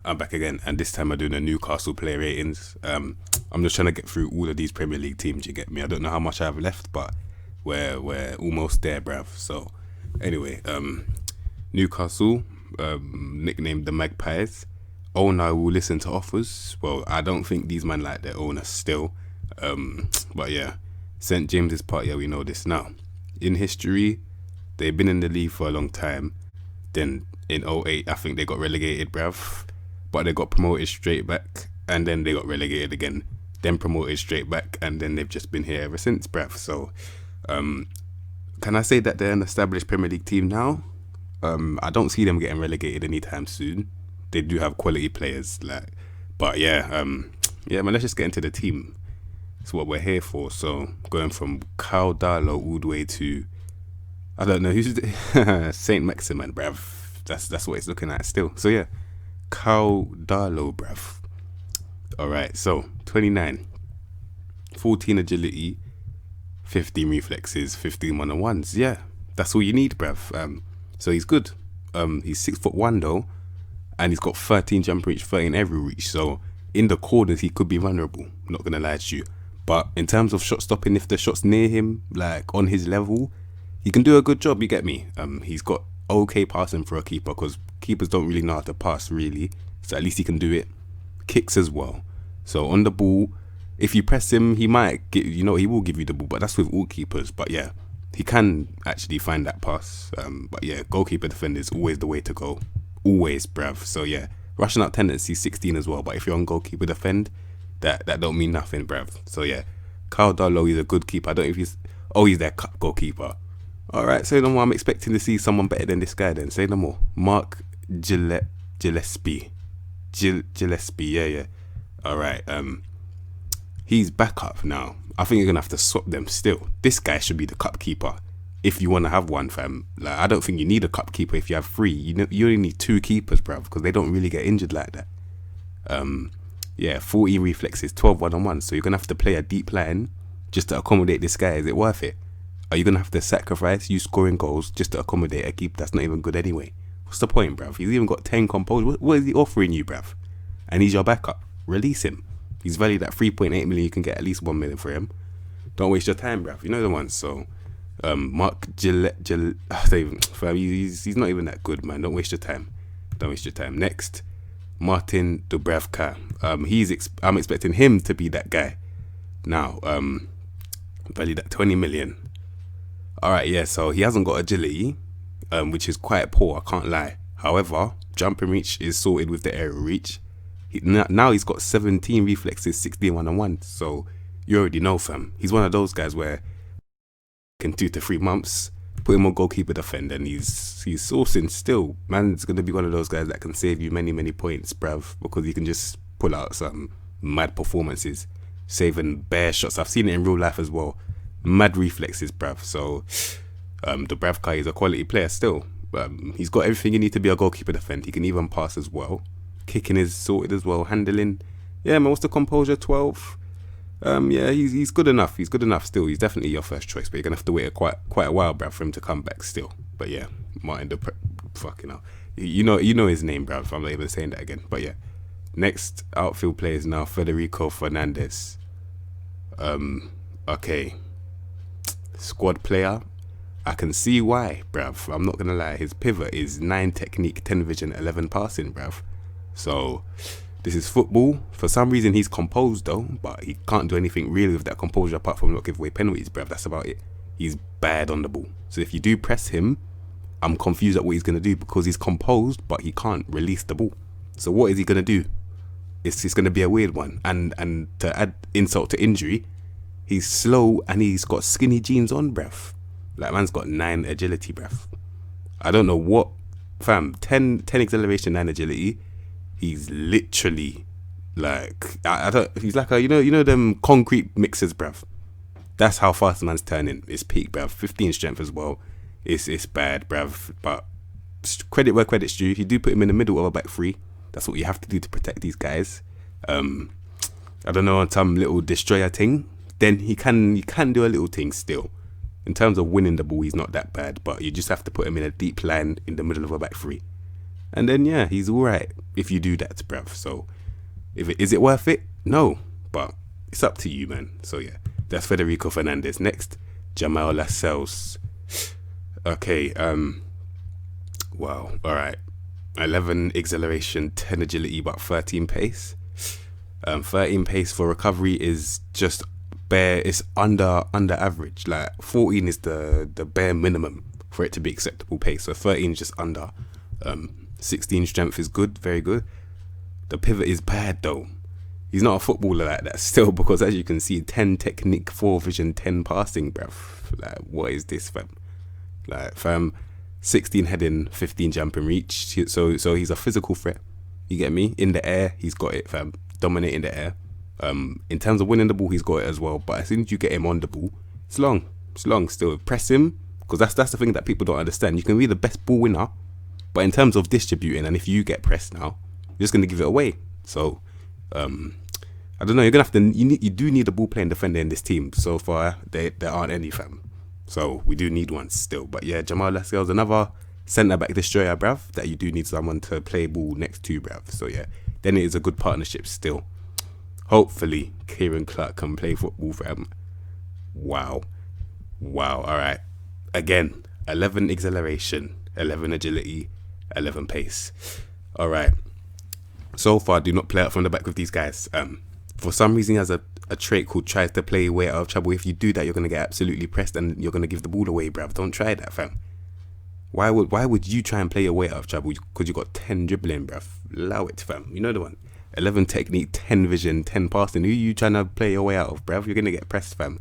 I'm back again, and this time I'm doing the Newcastle player ratings. I'm just trying to get through all of these Premier League teams. You get me? I don't know how much I have left, but we're almost there, bruv. So anyway, Newcastle, nicknamed the Magpies. Owner will listen to offers. Well, I don't think these men like their owner still. But yeah, St James's Park. Yeah, we know this now. In history, they've been in the league for a long time. Then in 08, I think they got relegated, bruv. But they got promoted straight back, and then they got relegated again, then promoted straight back, and then they've just been here ever since, bruv. So, can I say that they're an established Premier League team now? I don't see them getting relegated anytime soon. They do have quality players, but yeah, man. Let's just get into the team. It's what we're here for. So, going from Carl Darlow all the way to, I don't know who's Saint Maximin, bruv. That's what it's looking at still. So yeah. Carl Darlow, bruv. Alright, so 29, 14 agility, 15 reflexes, 15 one-on-ones. Yeah, that's all you need, bruv. So he's good. He's 6'1" though, and he's got 13 jump reach, 13 every reach. So in the corners, he could be vulnerable. Not gonna lie to you. But in terms of shot stopping, if the shot's near him, like on his level, he can do a good job. You get me? He's got okay passing for a keeper, because keepers don't really know how to pass really, so at least he can do it. Kicks as well. So on the ball, if you press him, he might get, he will give you the ball, but that's with all keepers. But yeah, he can actually find that pass. But yeah, goalkeeper defender is always the way to go, always, bruv. So yeah, rushing out tendency 16 as well, but if you're on goalkeeper defend, that don't mean nothing, bruv. So yeah, Carl Darlow is a good keeper. I don't know if he's their cup goalkeeper. Alright, say no more. I'm expecting to see someone better than this guy then. Say no more. Mark Gillespie. Gillespie, yeah. Alright, he's back up now. I think you're going to have to swap them still. This guy should be the cup keeper if you want to have one, fam. Like, I don't think you need a cup keeper if you have three. You only need two keepers, bruv, because they don't really get injured like that. Yeah, 40 reflexes, 12 one-on-ones. So you're going to have to play a deep line just to accommodate this guy. Is it worth it? Are you going to have to sacrifice you scoring goals just to accommodate a keeper that's not even good anyway? What's the point, bruv? He's even got 10 composure. What is he offering you, bruv? And he's your backup. Release him. He's valued at 3.8 million. You can get at least 1 million for him. Don't waste your time, bruv. You know the ones. So, Mark Gillette, he's not even that good, man. Don't waste your time. Next, Martin Dubrevka. I'm expecting him to be that guy. Now, valued at 20 million. Alright, yeah, so he hasn't got agility, which is quite poor, I can't lie. However, jumping reach is sorted with the aerial reach. Now he's got 17 reflexes, 16 one-on-one. So you already know, fam. He's one of those guys where in 2 to 3 months, put him on goalkeeper defender, and he's sourcing still. Man's going to be one of those guys that can save you many, many points, bruv, because he can just pull out some mad performances, saving bare shots. I've seen it in real life as well. Mad reflexes, bruv. So Dubrevka is a quality player still. He's got everything you need to be a goalkeeper defender. He can even pass as well. Kicking is sorted as well. Handling, yeah, man. What's the composure? 12. Yeah, he's good enough. He's good enough still. He's definitely your first choice, but you're gonna have to wait quite a while, bruv, for him to come back still. But yeah, Martin fucking hell. You know his name, bruv. I'm not even saying that again. But yeah, next outfield player is now Federico Fernandez. Okay. Squad player, I can see why, bruv. I'm not gonna lie, his pivot is 9 technique, 10 vision, 11 passing, bruv. So this is football. For some reason he's composed though, but he can't do anything really with that composure apart from not give away penalties, bruv. That's about it. He's bad on the ball. So if you do press him, I'm confused at what he's gonna do, because he's composed but he can't release the ball. So what is he gonna do? It's gonna be a weird one. And to add insult to injury, he's slow and he's got skinny jeans on, bruv. Like, man's got 9 agility, bruv. I don't know what, fam. 10 acceleration, 9 agility. He's literally like, he's like you know them concrete mixers, bruv. That's how fast the man's turning. It's peak, bruv. 15 strength as well. It's bad, bruv. But credit where credit's due. You do put him in the middle of a back three. That's what you have to do to protect these guys. I don't know, on some little destroyer thing, then he can do a little thing still. In terms of winning the ball, he's not that bad, but you just have to put him in a deep line in the middle of a back three. And then, yeah, he's all right if you do that, bruv. So, is it worth it? No, but it's up to you, man. So, yeah, that's Federico Fernandez. Next, Jamal Lascelles. Okay, wow, all right. 11 acceleration, 10 agility, but 13 pace. 13 pace for recovery is just bare. It's under average. Like 14 is the bare minimum for it to be acceptable pace. So 13 is just under. 16 strength is good, very good. The pivot is bad though. He's not a footballer like that still, because as you can see, 10 technique, 4 vision, 10 passing, bruv. Like, what is this, fam? Like, fam, 16 heading, 15 jump and reach. So he's a physical threat. You get me? In the air, he's got it, fam. Dominating the air. In terms of winning the ball, he's got it as well. But as soon as you get him on the ball, it's long. It's long still. Press him, because that's the thing that people don't understand. You can be the best ball winner, but in terms of distributing, and if you get pressed now, you're just going to give it away. So, I don't know. You're going to have to, you do need a ball playing defender in this team. So far, there aren't any, fam. So we do need one still. But yeah, Jamal Lascelles, another centre-back destroyer, bruv, that you do need someone to play ball next to, bruv. So yeah, then it is a good partnership still. Hopefully, Kieran Clark can play football, fam. Wow. All right. Again, 11 acceleration, 11 agility, 11 pace. All right. So far, do not play out from the back with these guys. For some reason, he has a trait called tries to play way out of trouble. If you do that, you're going to get absolutely pressed and you're going to give the ball away, bruv. Don't try that, fam. Why would you try and play your way out of trouble? Because you got 10 dribbling, bruv. Allow it, fam. You know the one. 11 technique, 10 vision, 10 passing. Who are you trying to play your way out of, bruv? You're going to get pressed, fam.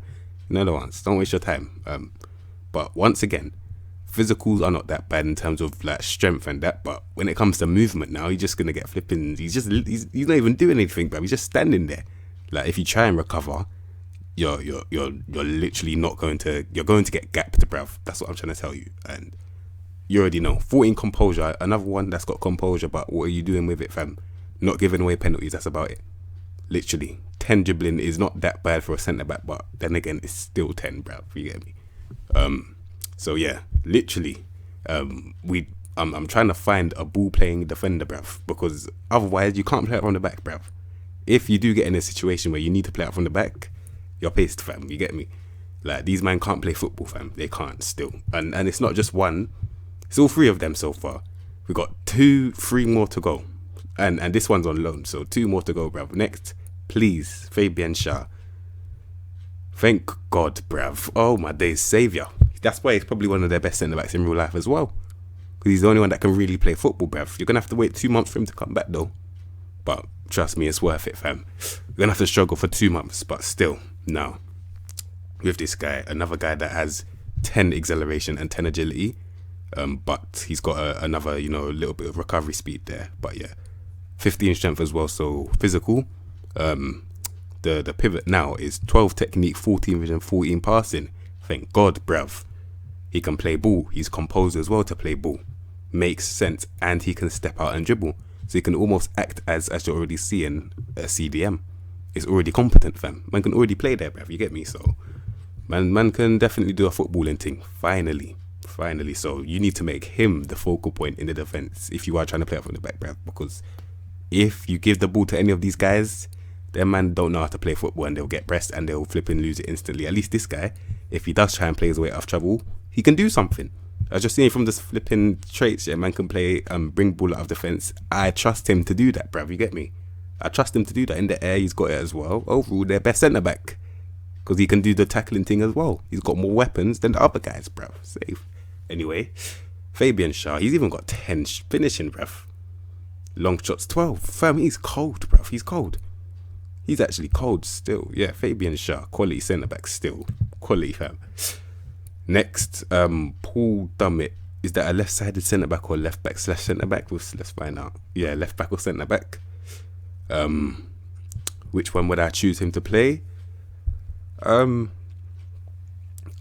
You know the ones. Don't waste your time. But once again, physicals are not that bad in terms of like strength and that, but when it comes to movement now, he's just gonna get flipping. He's not even doing anything, bro. He's just standing there. Like if you try and recover, you're literally not going to. You're going to get gapped, bruv. That's what I'm trying to tell you. And you already know. 14 composure, another one that's got composure, but what are you doing with it, fam? Not giving away penalties. That's about it. Literally, 10 dribbling is not that bad for a centre back, but then again, it's still 10, bruv. You get me? So yeah, literally, I'm trying to find a ball playing defender, bruv, because otherwise you can't play it from the back, bruv. If you do get in a situation where you need to play out from the back, you're pissed, fam. You get me? Like these men can't play football, fam. They can't still, and it's not just one. It's all 3 of them so far. We got 3 more to go, and this one's on loan, so 2 more to go, bruv. Next, please, Fabian Schär. Thank God, bruv. Oh my days, saviour. That's why he's probably one of their best centre backs in real life as well. Because he's the only one that can really play football, bruv. You're going to have to wait 2 months for him to come back though. But trust me, it's worth it, fam. You're going to have to struggle for 2 months. But still, now, with this guy, another guy that has 10 acceleration and 10 agility. But he's got another, a little bit of recovery speed there. But yeah, 15 strength as well. So physical. The pivot now is 12 technique, 14 vision, 14 passing. Thank God, bruv. He can play ball. He's composed as well to play ball. Makes sense. And he can step out and dribble. So he can almost act as you're already seeing a CDM. It's already competent, fam. Man can already play there, bruv. You get me? So, man can definitely do a footballing thing. Finally. So you need to make him the focal point in the defense if you are trying to play out from the back, bruv. Because if you give the ball to any of these guys, their man don't know how to play football and they'll get pressed and they'll flip and lose it instantly. At least this guy, if he does try and play his way out of trouble, he can do something. I was just seeing from this flipping traits, yeah, man can play, bring ball out of defense. I trust him to do that, bruv. You get me? I trust him to do that. In the air, he's got it as well. Overall, their best centre back, because he can do the tackling thing as well. He's got more weapons than the other guys, bruv. Safe. Anyway, Fabian Schär, he's even got 10 finishing, bruv. Long shots 12. Fam, he's cold, bruv. He's cold. He's actually cold still. Yeah, Fabian Schär, quality centre back still. Quality, fam. Next, Paul Dummett. Is that a left-sided centre back or left back / centre back? Let's find out. Yeah, left back or centre back. Which one would I choose him to play?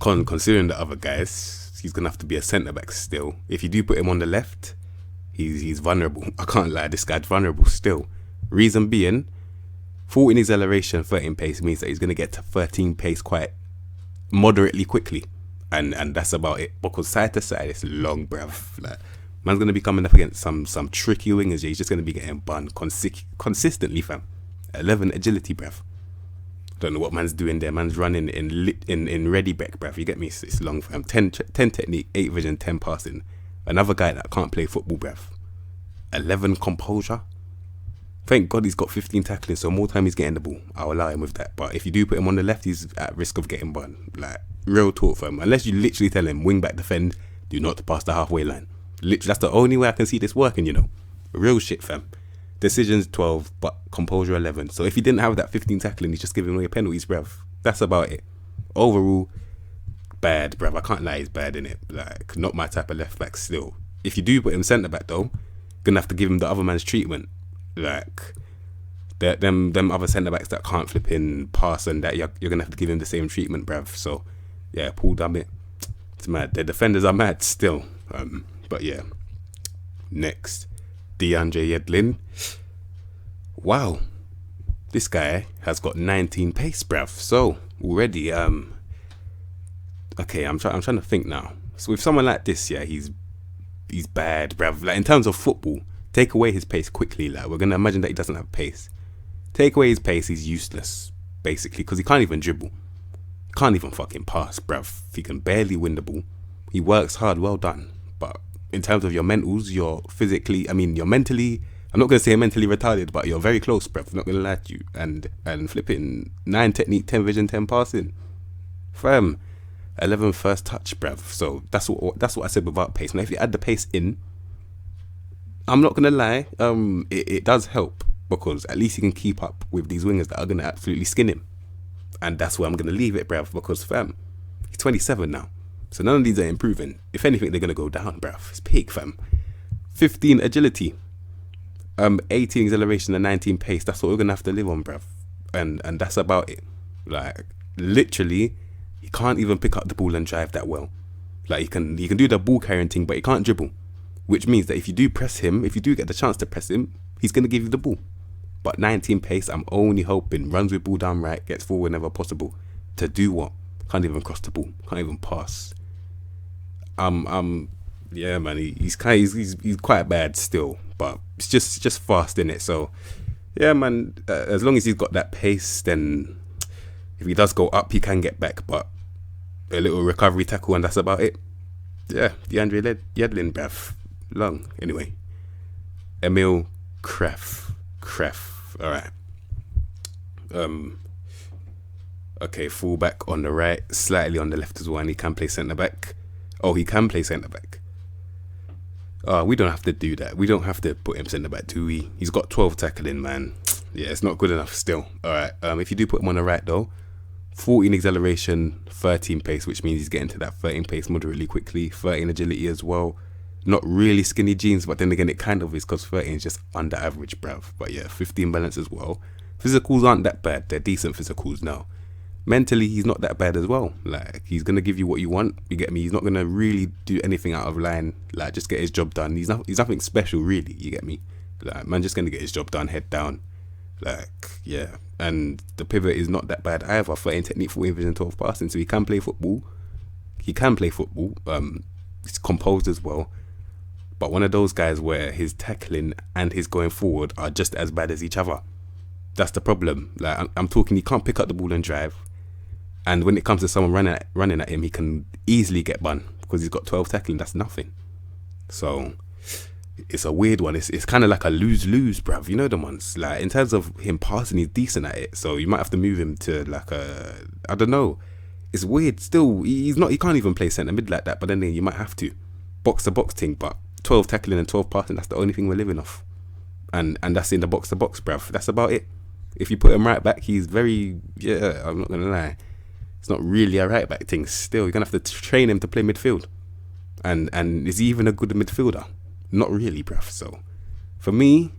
Considering the other guys, he's gonna have to be a centre back still. If you do put him on the left, he's vulnerable. I can't lie, this guy's vulnerable still. Reason being, 14 acceleration, 13 pace means that he's going to get to 13 pace quite moderately quickly. And that's about it. Because side to side, it's long, bruv. Like, Man's going to be coming up against some tricky wingers. Yeah, he's just going to be getting bun consistently, fam. 11 agility, bruv. Don't know what man's doing there. Man's running in ready back, bruv. You get me? It's long, fam. 10 technique, 8 vision, 10 passing. Another guy that can't play football, bruv. 11 composure. Thank God he's got 15 tackling, so more time he's getting the ball. I'll allow him with that. But if you do put him on the left, he's at risk of getting bun. Like, real talk, fam. Unless you literally tell him, wing back defend, do not pass the halfway line. Literally, that's the only way I can see this working, you know. Real shit, fam. Decisions 12, but composure 11. So if he didn't have that 15 tackling, he's just giving away penalties, bruv. That's about it. Overall, bad, bruv. I can't lie, he's bad, innit? Like, not my type of left back still. If you do put him centre back though, gonna have to give him the other man's treatment. Like, them other centre backs that can't flip in pass and that, you're gonna have to give him the same treatment, bruv. So yeah, Paul Dummett, it's mad. The defenders are mad still. But yeah, next, DeAndre Yedlin. Wow, this guy has got 19 pace, bruv. So already, okay, I'm trying to think now. So with someone like this, yeah, he's bad, bruv. Like, in terms of football, take away his pace quickly. Like, we're gonna imagine that he doesn't have pace. Take away his pace, he's useless, basically, because he can't even dribble, can't even fucking pass, bruv. He can barely win the ball. He works hard, well done, but in terms of your mentals, you're mentally, I'm not going to say mentally retarded, but you're very close, bruv. I'm not going to lie to you. And flipping 9 technique, 10 vision, 10 passing. Fam, 11 first touch, bruv. So that's what I said without pace. Now, if you add the pace in, I'm not going to lie, it does help, because at least he can keep up with these wingers that are going to absolutely skin him. And that's where I'm going to leave it, bruv, because, fam, he's 27 now. So none of these are improving. If anything, they're going to go down, bruv. It's peak, fam. 15 agility. 18 acceleration and 19 pace. That's what we're going to have to live on, bruv. And that's about it. Like, literally, he can't even pick up the ball and drive that well. Like, he can do the ball carrying thing, but he can't dribble. Which means that if you do press him, if you do get the chance to press him, he's going to give you the ball. But 19 pace, I'm only hoping, runs with ball down right, gets forward whenever possible. To do what? Can't even cross the ball. Can't even pass. Yeah, man, he's quite bad still, but it's just fast, innit? So yeah, man, as long as he's got that pace, then if he does go up, he can get back, but a little recovery tackle and that's about it. Yeah, DeAndre Yedlin, bruv. Long. Anyway, Emil Kref. All right. Okay, full back on the right, slightly on the left as well, and he can play centre back. Oh, he can play centre back. We don't have to do that. We don't have to put him centre back, do we? He's got 12 tackling, man. Yeah, it's not good enough still. All right. If you do put him on the right though, 14 acceleration, 13 pace, which means he's getting to that 13 pace moderately quickly. 13 agility as well. Not really skinny jeans, but then again, it kind of is, because 13 is just under average, bruv. But yeah, 15 balance as well. Physicals aren't that bad. They're decent physicals now. Mentally, he's not that bad as well. Like, he's going to give you what you want. You get me? He's not going to really do anything out of line. Like, just get his job done. He's nothing special, really. You get me? Like, man, just going to get his job done, head down. Like, yeah. And the pivot is not that bad either. 13 technique, 14 vision, 12 passing. So he can play football. He's composed as well. But one of those guys where his tackling and his going forward are just as bad as each other. That's the problem. Like, I'm talking, he can't pick up the ball and drive. And when it comes to someone running at him, he can easily get bun because he's got 12 tackling. That's nothing. So it's a weird one. It's kind of like a lose-lose, bruv. You know the ones. Like, in terms of him passing, he's decent at it. So you might have to move him to like a, I don't know. It's weird. Still, he can't even play centre mid like that. But then you might have to box to box thing. But 12 tackling and 12 passing, that's the only thing we're living off. And that's in the box to box, bruv. That's about it. If you put him right back, he's very, yeah, I'm not gonna lie. It's not really a right back thing. Still, you're gonna have to train him to play midfield. And is he even a good midfielder? Not really, bruv. So for me,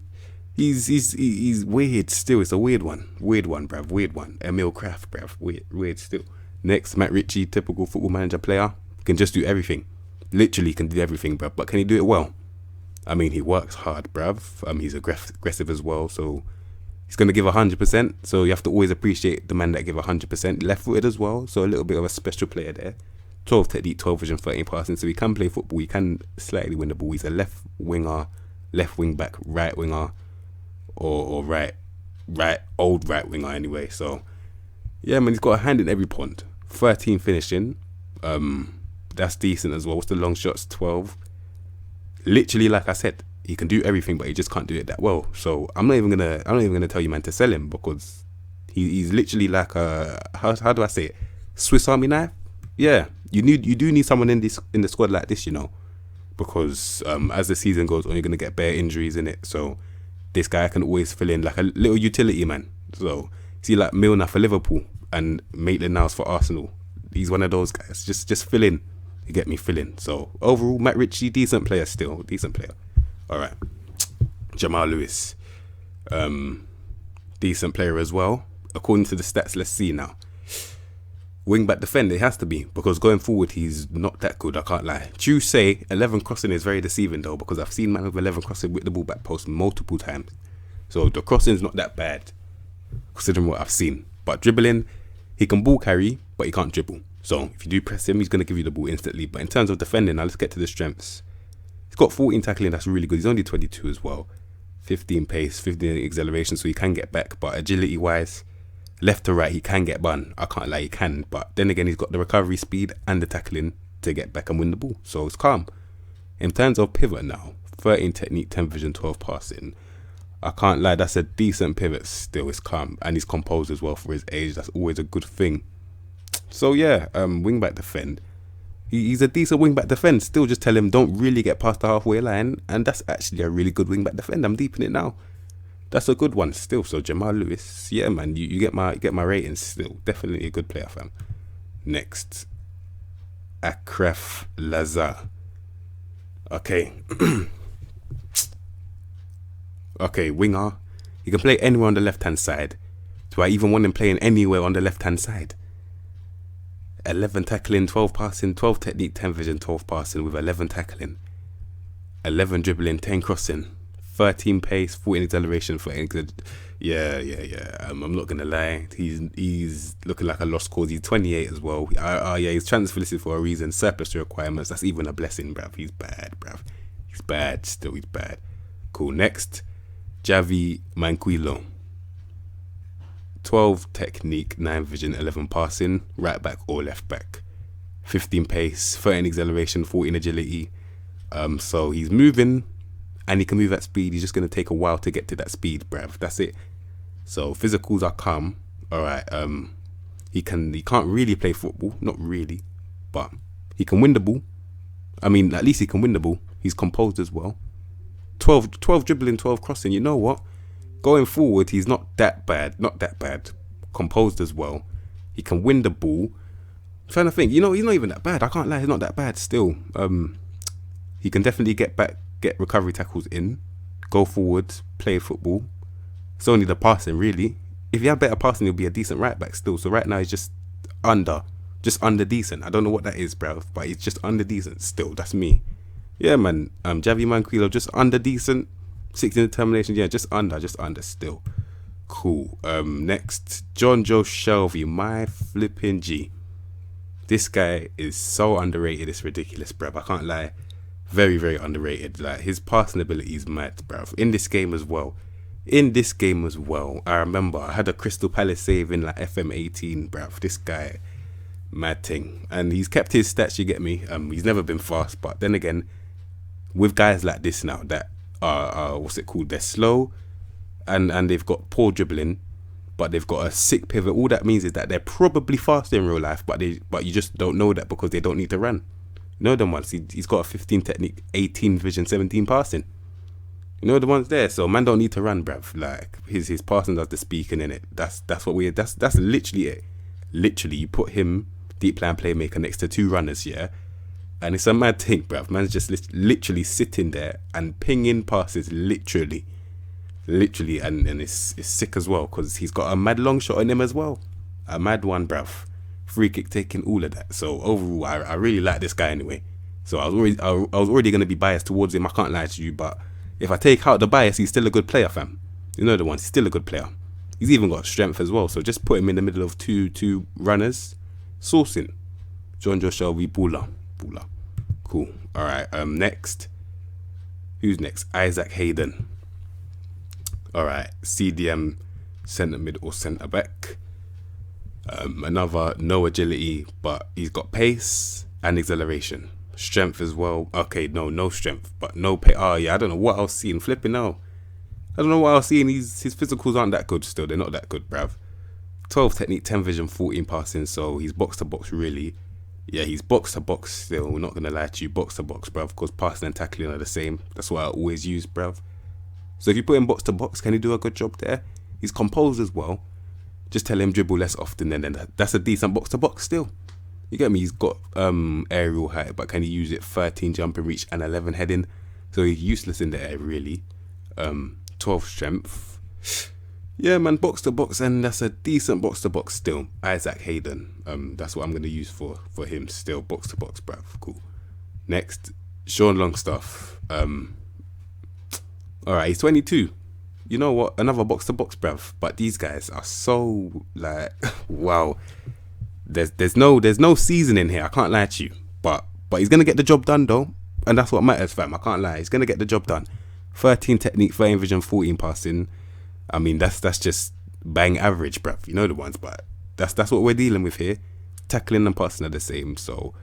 he's weird still. It's a weird one, bruv. Weird one. Emil Kraft, bruv. Weird still. Next, Matt Richie, typical Football Manager player, can just do everything. Literally can do everything, bruv. But can he do it well? I mean, he works hard, bruv. He's aggressive as well, so he's going to give 100%. So you have to always appreciate the man that give 100%. Left-footed as well, so a little bit of a special player there. 12 technique, 12 vision, 13 passing. So he can play football. He can slightly win the ball. He's a left winger, left wing back, right winger, or right winger anyway. So yeah, man, he's got a hand in every pond. 13 finishing. That's decent as well. What's the long shots? 12. Literally, like I said, he can do everything, but he just can't do it that well. So I'm not even gonna tell you, man, to sell him, because he's literally like a, how do I say it? Swiss Army knife. Yeah, you do need someone in the squad like this, you know, because as the season goes on, you're gonna get bare injuries in it. So this guy can always fill in like a little utility man. So see, like Milner for Liverpool and Maitland-Niles for Arsenal. He's one of those guys. Just fill in. You get me, fill in. So overall, Matt Ritchie, decent player still, decent player. All right, Jamal Lewis, decent player as well. According to the stats, let's see now. Wing back defender, it has to be, because going forward he's not that good, I can't lie. True say 11 crossing is very deceiving though, because I've seen man with 11 crossing with the ball back post multiple times. So the crossing's not that bad considering what I've seen. But dribbling, he can ball carry, but he can't dribble. So if you do press him, he's going to give you the ball instantly. But in terms of defending, now let's get to the strengths. He's got 14 tackling, that's really good. He's only 22 as well. 15 pace, 15 acceleration, so he can get back. But agility wise, left to right, he can get bun. I can't lie, he can. But then again, he's got the recovery speed and the tackling to get back and win the ball. So it's calm. In terms of pivot now, 13 technique, 10 vision, 12 passing. I can't lie, that's a decent pivot still. It's calm. And he's composed as well for his age. That's always a good thing. So yeah, wing back defend. He's a decent wing back defend. Still, just tell him don't really get past the halfway line, and that's actually a really good wing back defend. I'm deep in it now. That's a good one still. So Jamal Lewis, yeah, man, you get my ratings still. Definitely a good player, fam. Next, Akref Lazar. Okay, okay, winger. He can play anywhere on the left hand side. Do I even want him playing anywhere on the left hand side? 11 tackling, 12 passing, 12 technique, 10 vision, 12 passing with 11 tackling, 11 dribbling, 10 crossing, 13 pace, 14 acceleration, 14 yeah. I'm not gonna lie, he's looking like a lost cause. He's 28 as well. Yeah, he's transfer listed for a reason. Surplus to requirements. That's even a blessing, bruv. He's bad, bruv. He's bad. Still, he's bad. Cool. Next, Javi Man Cuilo. 12 technique, 9 vision, 11 passing, right back or left back. 15 pace, 13 acceleration, 14 agility. So he's moving and he can move at speed. He's just going to take a while to get to that speed, bruv. That's it. So physicals are calm. Alright, he can't really play football, not really, but he can win the ball. I mean, at least he can win the ball. He's composed as well. 12 dribbling, 12 crossing. You know what? Going forward, he's not that bad. Composed as well. He can win the ball. I'm trying to think. You know, he's not even that bad. I can't lie. He's not that bad still. He can definitely get back, get recovery tackles in, go forward, play football. It's only the passing, really. If he had better passing, he'll be a decent right back still. So right now, he's just under decent. I don't know what that is, bro, but he's just under decent still. That's me. Yeah, man. Javi Man Cuilo, just under decent. 16 determination, yeah, just under still. Cool. Next, John Joe Shelby, my flipping G. This guy is so underrated, it's ridiculous, bruv. I can't lie. Very, very underrated. Like, his passing ability is mad, bruv. In this game as well, I remember I had a Crystal Palace save in like FM 18, bruv. This guy, mad thing. And he's kept his stats, you get me. He's never been fast, but then again, with guys like this now that what's it called? They're slow, and they've got poor dribbling, but they've got a sick pivot. All that means is that they're probably faster in real life, but you just don't know that because they don't need to run. You know them ones. He's got a 15 technique, 18 vision, 17 passing. You know the ones there. So man don't need to run, bruv. Like his passing does the speaking in it. That's literally it. Literally, you put him deep plan playmaker next to two runners, yeah. And it's a mad thing, bruv. Man's just literally sitting there and pinging passes, literally, and it's sick as well because he's got a mad long shot on him as well, a mad one, bruv. Free kick taking, all of that. So overall, I really like this guy anyway. So I was already going to be biased towards him. I can't lie to you, but if I take out the bias, he's still a good player, fam. You know the ones. He's still a good player. He's even got strength as well. So just put him in the middle of two runners, sourcing. John Joe Shelby, baller. Cool. All right. Next. Who's next? Isaac Hayden. All right. CDM, centre mid or centre back. Another no agility, but he's got pace and acceleration. Strength as well. Okay, no strength, but no pace. Oh yeah, I don't know what I was seeing. Flipping now. I don't know what I was seeing. His physicals aren't that good still. They're not that good, bruv. 12 technique, 10 vision, 14 passing. So he's box to box really. Yeah, he's box to box still. We're not going to lie to you. Box to box, bruv. Because passing and tackling are the same. That's what I always use, bruv. So if you put him box to box, can he do a good job there? He's composed as well. Just tell him dribble less often, and then that's a decent box to box still. You get me? He's got aerial height, but can he use it? 13 jumping reach and 11 heading. So he's useless in the air really. 12 strength. Yeah, man, box to box, and that's a decent box to box still. Isaac Hayden. That's what I'm gonna use for him still. Box to box, bruv. Cool. Next, Sean Longstaff. All right, he's 22. You know what? Another box to box, bruv. But these guys are so like, wow. There's no seasoning here. I can't lie to you. But he's gonna get the job done though, and that's what matters, fam. I can't lie. He's gonna get the job done. 13 technique, 13 vision, 14 passing. I mean, that's just bang average, bruv. You know the ones, but that's what we're dealing with here. Tackling and passing are the same, so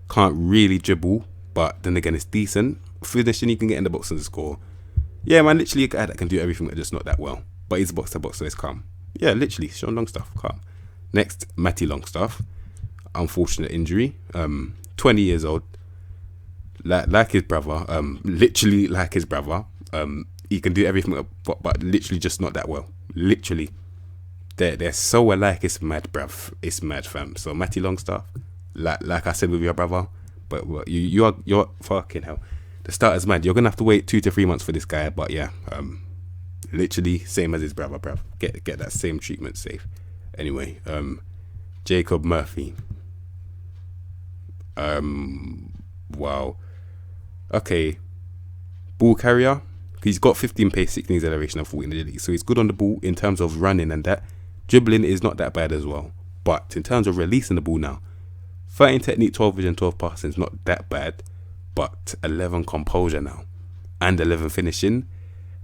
can't really dribble. But then again, it's decent. Finishing, you can get in the box and score. Yeah, man, literally a guy that can do everything, but just not that well. But he's box to box, so it's calm. Yeah, literally, Sean Longstaff, calm. Next, Matty Longstaff. Unfortunate injury. 20 years old. Like his brother. Literally like his brother. He can do everything, but literally just not that well. Literally. They're so alike, it's mad, bruv. It's mad, fam. So Matty Longstaff, like I said with your brother, but you're fucking hell. The starter's mad. You're gonna have to wait 2 to 3 months for this guy, but yeah, literally same as his brother, bruv. Get that same treatment safe. Anyway, Jacob Murphy. Wow. Okay. Ball carrier. He's got 15 pace, 16 acceleration, and 14 agility. So he's good on the ball in terms of running and that. Dribbling is not that bad as well. But in terms of releasing the ball now, 13 technique, 12 vision, 12 passing is not that bad. But 11 composure now. And 11 finishing.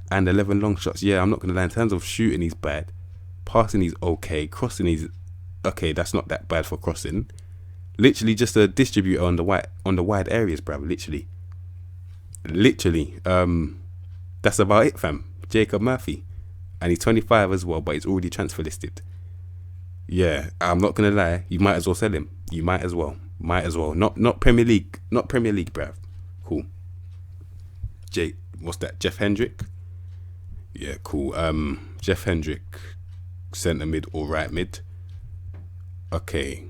And 11 long shots. Yeah, I'm not going to lie. In terms of shooting, he's bad. Passing, he's okay. Crossing, he's okay. That's not that bad for crossing. Literally just a distributor on the wide areas, bruv. Literally. That's about it, fam. Jacob Murphy. And he's 25 as well, but he's already transfer listed. Yeah, I'm not gonna lie. You might as well sell him. You might as well. Not Premier League. Not Premier League, bruv. Cool. What's that? Jeff Hendrick? Yeah, cool. Jeff Hendrick, centre mid or right mid. Okay.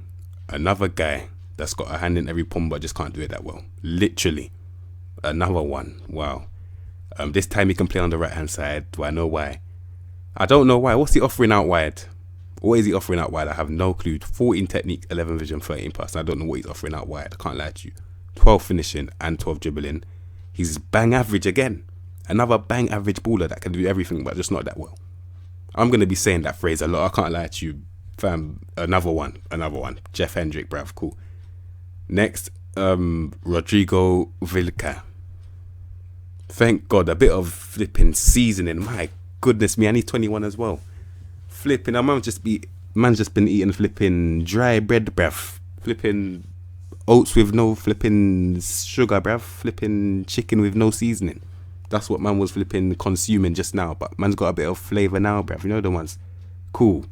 Another guy that's got a hand in every pump but just can't do it that well. Literally. Another one. Wow. This time he can play on the right hand side. Do I know why? I don't know why. What's he offering out wide? What is he offering out wide? I have no clue. 14 technique, 11 vision, 13 pass. I don't know what he's offering out wide. I can't lie to you. 12 finishing and 12 dribbling. He's bang average again. Another bang average baller that can do everything but just not that well. I'm going to be saying that phrase a lot. I can't lie to you. Fam, another one. Jeff Hendrick, bruv. Cool. Next, Rodrigo Vilka. Thank God, a bit of flipping seasoning. My goodness me, and he's 21 as well. Flipping, man's just been eating flipping dry bread, bruv. Flipping oats with no flipping sugar, bruv. Flipping chicken with no seasoning. That's what man was flipping consuming just now. But man's got a bit of flavour now, bruv. You know the ones. Cool.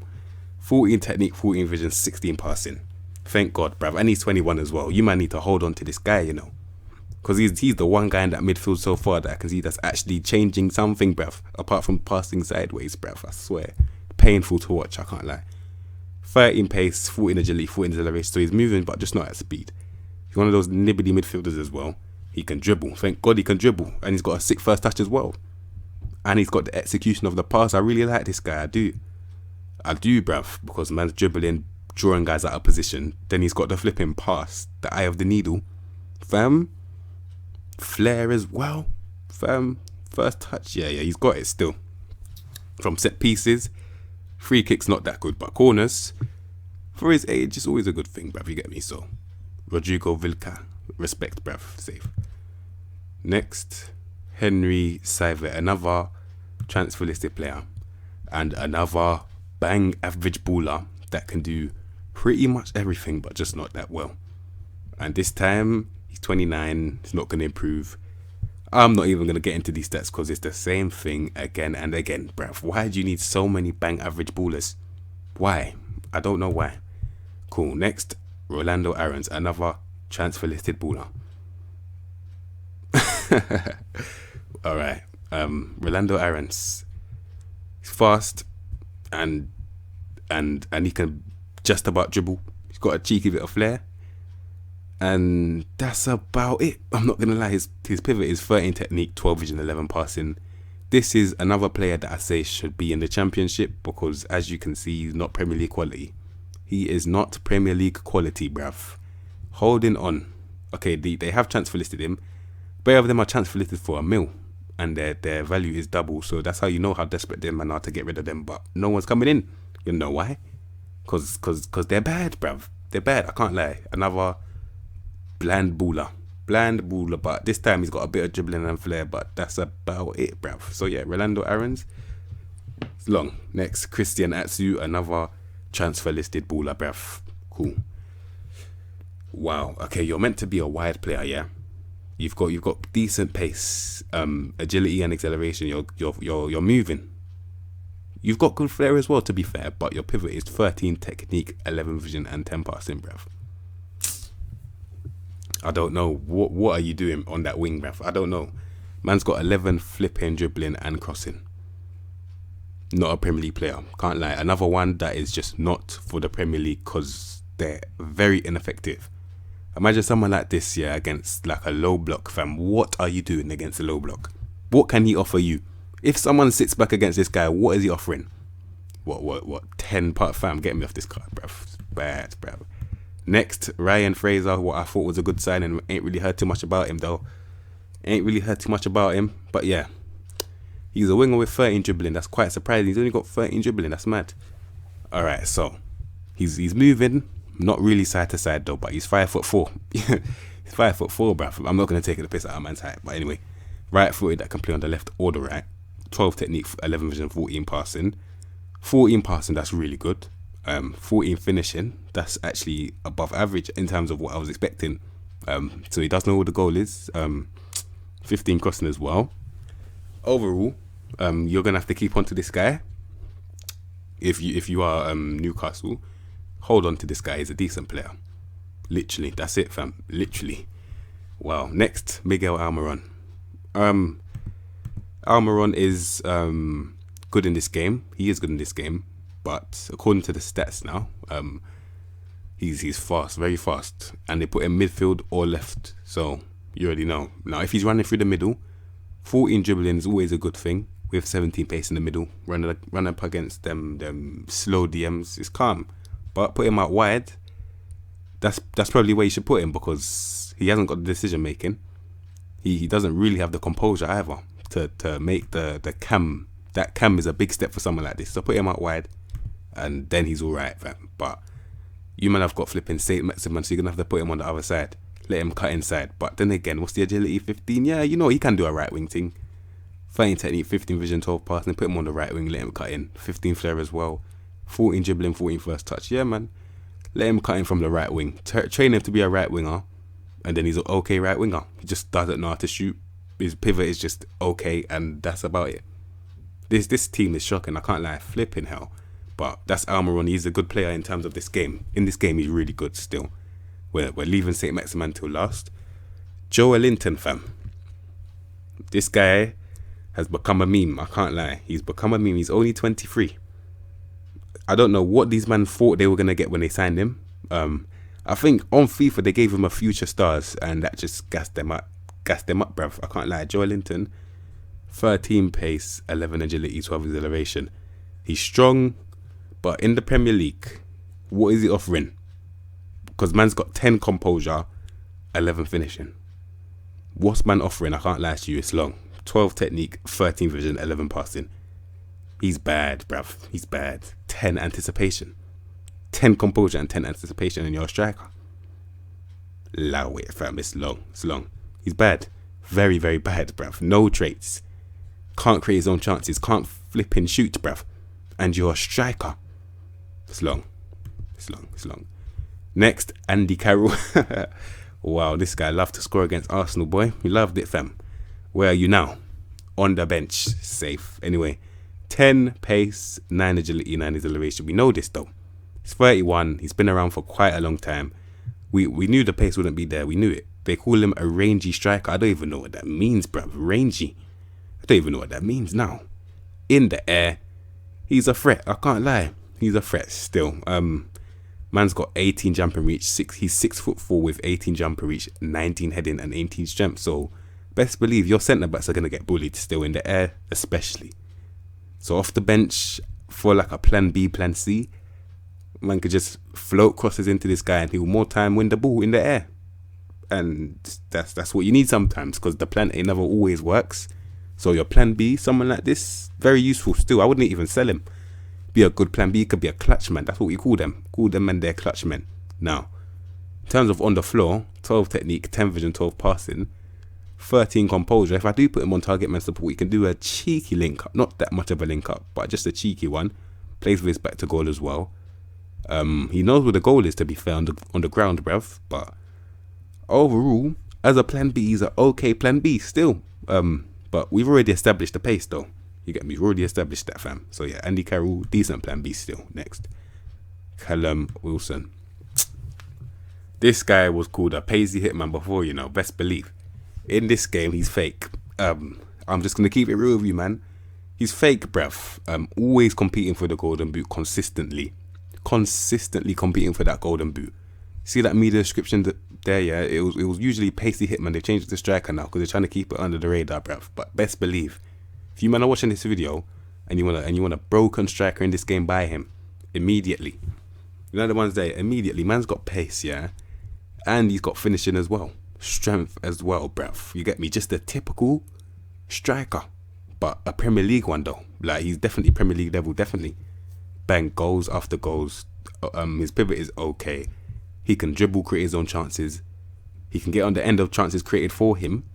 14 technique, 14 vision, 16 passing. Thank God, bruv. And he's 21 as well. You might need to hold on to this guy, you know. Because he's the one guy in that midfield so far that I can see that's actually changing something, bruv. Apart from passing sideways, bruv. I swear. Painful to watch, I can't lie. 13 pace, 14 agility, 14 acceleration. So he's moving, but just not at speed. He's one of those nibbly midfielders as well. He can dribble. Thank God he can dribble. And he's got a sick first touch as well. And he's got the execution of the pass. I really like this guy. I do, bruv. Because man's dribbling, drawing guys out of position. Then he's got the flipping pass. The eye of the needle. Fam. Flair as well. Fam. First touch. Yeah, he's got it still. From set pieces. Free kicks not that good. But corners, for his age, it's always a good thing, bruv. You get me? So, Rodrigo Vilka. Respect, bruv. Safe. Next, Henry Saivet, another transfer listed player. And another bang average baller that can do pretty much everything, but just not that well. And this time, he's 29. He's not going to improve. I'm not even going to get into these stats because it's the same thing again and again, bruv. Why do you need so many bang average ballers? Why? I don't know why. Cool. Next, Rolando Aaron, another transfer listed baller. Alright. Rolando Aaron. He's fast and he can just about dribble. He's got a cheeky bit of flair. And that's about it. I'm not going to lie, his pivot is 13 technique, 12 vision, 11 passing. This is another player that I say should be in the championship because, as you can see, he's not Premier League quality. He is not Premier League quality, bruv. Holding on. Okay, they have transfer listed him. Both of them are transfer listed for $1 million. And their value is double. So that's how you know how desperate them are to get rid of them. But no one's coming in. You know why? Because they're bad, bruv. They're bad. I can't lie. Another bland baller, but this time he's got a bit of dribbling and flair, but that's about it, bruv. So yeah, Rolando Aaron's long. Next, Christian Atsu, another transfer listed baller, bruv. Cool. Wow. Okay, you're meant to be a wide player, yeah. You've got decent pace, agility and acceleration. You're moving. You've got good flair as well, to be fair, but your pivot is 13 technique, 11 vision, and 10 passing, bruv. I don't know. What are you doing on that wing, bruv? I don't know. Man's got 11 flipping, dribbling, and crossing. Not a Premier League player. Can't lie. Another one that is just not for the Premier League because they're very ineffective. Imagine someone like this, yeah, against like a low block, fam. What are you doing against a low block? What can he offer you? If someone sits back against this guy, what is he offering? What? 10 part, fam? Get me off this card, bruv. Bad, bruv. Next, Ryan Fraser, what I thought was a good sign, and ain't really heard too much about him though. But yeah, he's a winger with 13 dribbling. That's quite surprising. He's only got 13 dribbling. That's mad. All right, so he's moving, not really side to side though, but he's 5'4". He's 5'4", bruv. I'm not gonna take the piss out of man's height, but anyway, right-footed that can play on the left or the right. 12 technique, 11 vision, 14 passing. 14 passing, that's really good. 14 finishing, that's actually above average in terms of what I was expecting. So he does know what the goal is. 15 crossing as well. Overall, you're gonna have to keep on to this guy. If you are Newcastle, hold on to this guy. He's a decent player. Literally, that's it, fam. Literally. Wow. Next, Miguel Almeron. Almeron is good in this game. He is good in this game. But according to the stats now, he's fast, very fast. And they put him midfield or left. So you already know. Now, if he's running through the middle, 14 dribbling is always a good thing. With 17 pace in the middle, run up against them slow DMs is calm. But put him out wide, that's probably where you should put him because he hasn't got the decision making. He doesn't really have the composure either to make the cam. That cam is a big step for someone like this. So put him out wide. And then he's all right, fam. But you man have got flipping St. Maximin, so you're going to have to put him on the other side. Let him cut inside. But then again, what's the agility? 15? Yeah, you know, he can do a right wing thing. 13 technique, 15 vision, 12 passing. Put him on the right wing, let him cut in. 15 flair as well. 14 dribbling, 14 first touch. Yeah, man. Let him cut in from the right wing. Train him to be a right winger. And then he's an okay right winger. He just doesn't know how to shoot. His pivot is just okay. And that's about it. This team is shocking. I can't lie. Flipping hell. But that's Almeron. He's a good player in terms of this game. In this game, he's really good still. We're leaving St. Maximin till last. Joelinton, fam. This guy has become a meme. I can't lie. He's become a meme. He's only 23. I don't know what these men thought they were going to get when they signed him. I think on FIFA, they gave him a future stars. And that just gassed them up, bruv. I can't lie. Joelinton, 13 pace, 11 agility, 12 acceleration. He's strong. But in the Premier League, what is he offering? Because man's got 10 composure, 11 finishing. What's man offering? I can't lie to you, it's long. 12 technique, 13 vision, 11 passing. He's bad, bruv. He's bad. 10 anticipation. 10 composure and 10 anticipation, and you're a striker. Allow it, fam. It's long. It's long. He's bad. Very, very bad, bruv. No traits. Can't create his own chances. Can't flip and shoot, bruv. And you're a striker. It's long. It's long. It's long. Next, Andy Carroll. Wow, this guy loved to score against Arsenal, boy. He loved it, fam. Where are you now? On the bench. Safe. Anyway, 10 pace, 9 agility, 9 acceleration. We know this, though. He's 31. He's been around for quite a long time. We knew the pace wouldn't be there. We knew it. They call him a rangy striker. I don't even know what that means, bruv. Rangy. I don't even know what that means now. In the air, he's a threat. I can't lie. He's a threat still. Man's got 18 jump and reach. He's 6'4" with 18 jump and reach, 19 heading and 18 strength. So best believe your centre backs are gonna get bullied still in the air, especially. So off the bench for like a plan B, plan C, man could just float crosses into this guy and he'll more time win the ball in the air. And that's what you need sometimes, because the plan A never always works. So your plan B, someone like this, very useful still. I wouldn't even sell him. Be a good plan B, could be a clutch man. That's what we call them. Call them and they're clutch men. Now, in terms of on the floor, 12 technique, 10 vision, 12 passing, 13 composure. If I do put him on target man support, he can do a cheeky link up. Not that much of a link up, but just a cheeky one. Plays with his back to goal as well. He knows where the goal is, to be fair, on the ground, bruv. But overall, as a plan B, he's an okay plan B still. But we've already established the pace, though. You get me? We've already established that, fam. So yeah, Andy Carroll, decent plan B still. Next, Callum Wilson. This guy was called a pacey hitman before, you know. Best believe. In this game, he's fake. I'm just gonna keep it real with you, man. He's fake, bruv. Always competing for the golden boot consistently competing for that golden boot. See that media description there? Yeah, it was usually pacey hitman. They've changed it to striker now because they're trying to keep it under the radar, bruv. But best believe, if you man are watching this video and you want a broken striker in this game, buy him immediately. You know the ones there immediately. Man's got pace, yeah, and he's got finishing as well, strength as well, bruv. You get me? Just a typical striker, but a Premier League one though. Like, he's definitely Premier League level, definitely. Bang goals after goals. His pivot is okay. He can dribble, create his own chances. He can get on the end of chances created for him.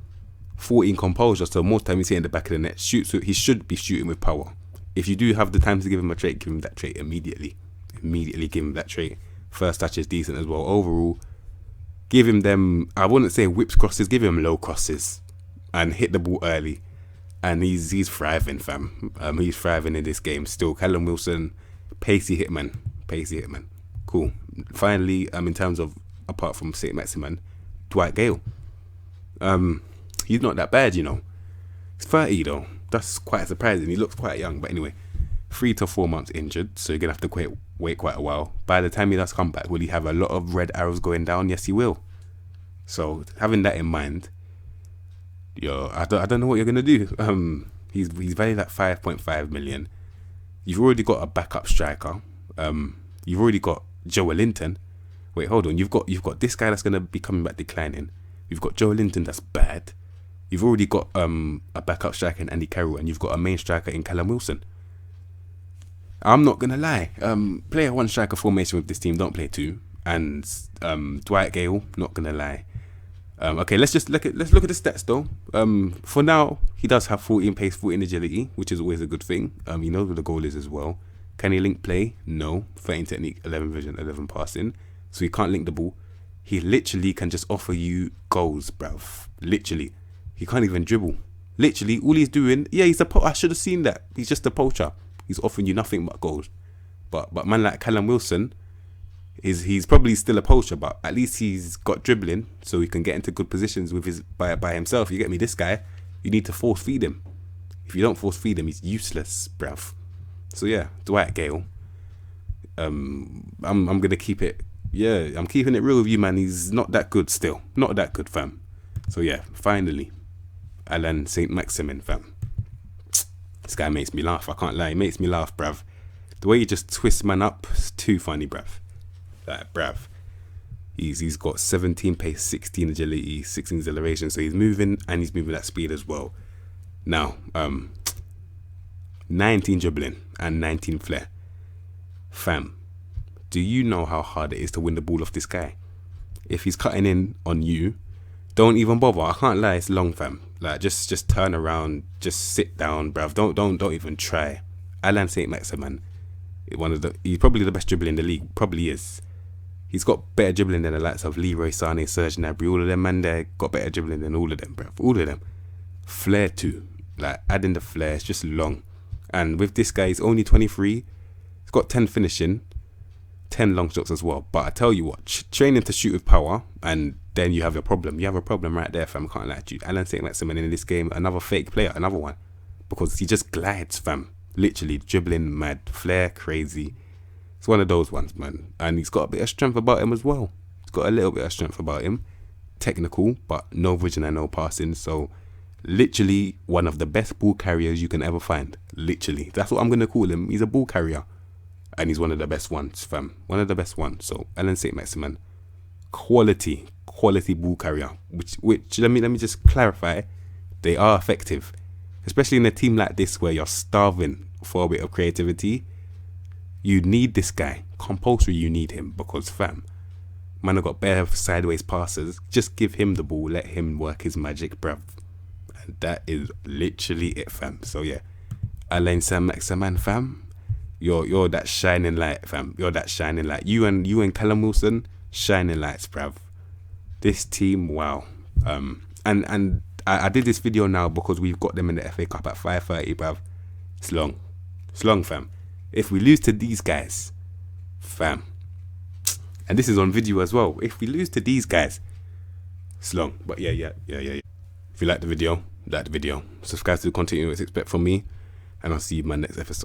14 composure, so most time you see in the back of the net. Shoots. He should be shooting with power. If you do have the time to give him a trait, give him that trait immediately. Immediately give him that trait. First touch is decent as well. Overall, give him them, I wouldn't say whips crosses, give him low crosses and hit the ball early. And he's thriving, fam. He's thriving in this game still. Callum Wilson, pacey hitman. Cool. Finally, in terms of, apart from St. Maximin, Dwight Gale. He's not that bad, you know. He's 30 though. That's quite surprising. He looks quite young. But anyway, 3 to 4 months injured, so you're gonna have to wait quite a while. By the time he does come back, will he have a lot of red arrows going down? Yes, he will. So having that in mind, I don't know what you're gonna do. He's valued at 5.5 million. You've already got a backup striker. You've already got Joe Linton. Wait, hold on. You've got this guy that's gonna be coming back declining. You've got Joe Linton that's bad. You've already got a backup striker in Andy Carroll, and you've got a main striker in Callum Wilson. I'm not gonna lie. Play a one striker formation with this team. Don't play two. And Dwight Gale, not gonna lie. Okay, let's look at the stats though. For now, he does have 14 pace, 14 agility, which is always a good thing. He knows what the goal is as well. Can he link play? No. 13 technique, 11 vision, 11 passing. So he can't link the ball. He literally can just offer you goals, bruv. Literally. He can't even dribble. Literally, all he's doing, yeah, I should have seen that. He's just a poacher. He's offering you nothing but goals. But man like Callum Wilson, he's probably still a poacher, but at least he's got dribbling, so he can get into good positions with by himself. You get me? This guy, you need to force feed him. If you don't force feed him, he's useless, bruv. So yeah, Dwight Gale. I'm gonna keep it. Yeah, I'm keeping it real with you, man. He's not that good still. Not that good, fam. So yeah, finally, Alan St. Maximin, fam. This guy makes me laugh. I can't lie. He makes me laugh, bruv. The way he just twists man up is too funny, bruv. Like, bruv. He's got 17 pace, 16 agility, 16 acceleration. So he's moving, and he's moving at speed as well. Now, 19 dribbling and 19 flair. Fam, do you know how hard it is to win the ball off this guy? if he's cutting in on you, don't even bother. I can't lie, it's long, fam. Like, just turn around, just sit down, bruv. Don't even try. Alain Saint-Maximin, he's probably the best dribbler in the league. Probably is. He's got better dribbling than the likes of Leroy Sané, Serge Gnabry. All of them, man, they got better dribbling than all of them, bruv. All of them. Flair too. Like, adding the flair, it's just long. And with this guy, he's only 23. He's got 10 finishing, 10 long shots as well. But I tell you what, training to shoot with power, and then you have a problem. You have a problem right there, fam. I can't lie to you. Alain Saint-Maximin in this game, another fake player, another one. Because he just glides, fam. Literally, dribbling mad, flair crazy. It's one of those ones, man. And he's got a bit of strength about him as well. He's got a little bit of strength about him. Technical, but no vision and no passing. So, literally, one of the best ball carriers you can ever find. Literally. That's what I'm going to call him. He's a ball carrier. And he's one of the best ones, fam. One of the best ones. So, Alain Saint-Maximin, quality ball carrier. Which let me just clarify, they are effective. Especially in a team like this where you're starving for a bit of creativity. You need this guy. Compulsory, you need him. Because, fam, man, I got bare sideways passes. Just give him the ball. Let him work his magic, bruv. And that is literally it, fam. So, yeah. Alain Saint-Maximin, fam. You're that shining light, fam. You're that shining light. You and Callum Wilson, shining lights, bruv. This team, wow. And I did this video now because we've got them in the FA Cup at 5:30, bruv. It's long, fam. If we lose to these guys, fam, and this is on video as well. If we lose to these guys, it's long. But yeah. If you like the video, subscribe to the content you expect from me, and I'll see you in my next episode.